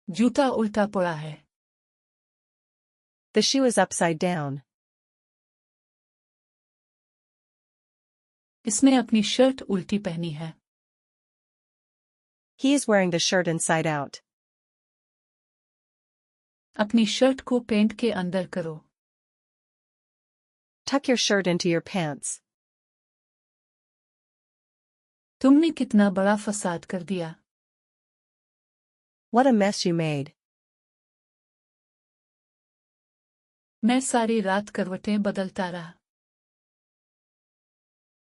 जूता उल्टा पड़ा है। The shoe is upside down. इसने अपनी शर्ट उल्टी पहनी है। He is wearing the shirt inside out. अपनी शर्ट को पैंट के अंदर करो। Tuck your shirt into your pants. तुमने कितना बड़ा फसाद कर दिया। What a mess you made. मैं सारी रात करवटें बदलता रहा।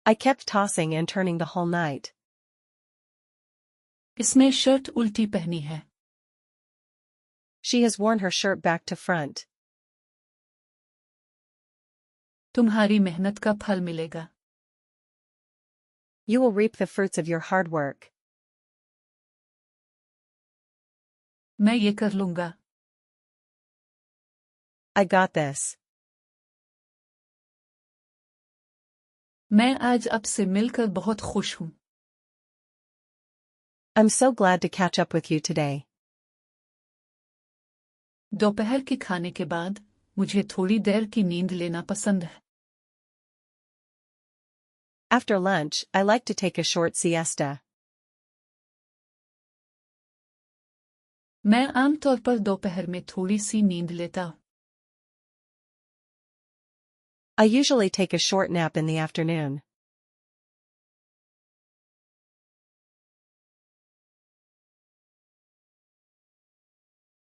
I kept tossing and turning the whole night. इसने शर्ट उल्टी पहनी है। She has worn her shirt back to front. तुम्हारी मेहनत का फल मिलेगा। You will reap the fruits of your hard work. मैं ये कर लूंगा। I got this. मैं आज आपसे मिलकर बहुत खुश हूँ। I'm so glad to catch up with you today. दोपहर के खाने के बाद मुझे थोड़ी देर की नींद लेना पसंद है। After lunch, I like to take a short siesta. मैं आमतौर पर दोपहर में थोड़ी सी नींद लेता हूँ। I usually take a short nap in the afternoon.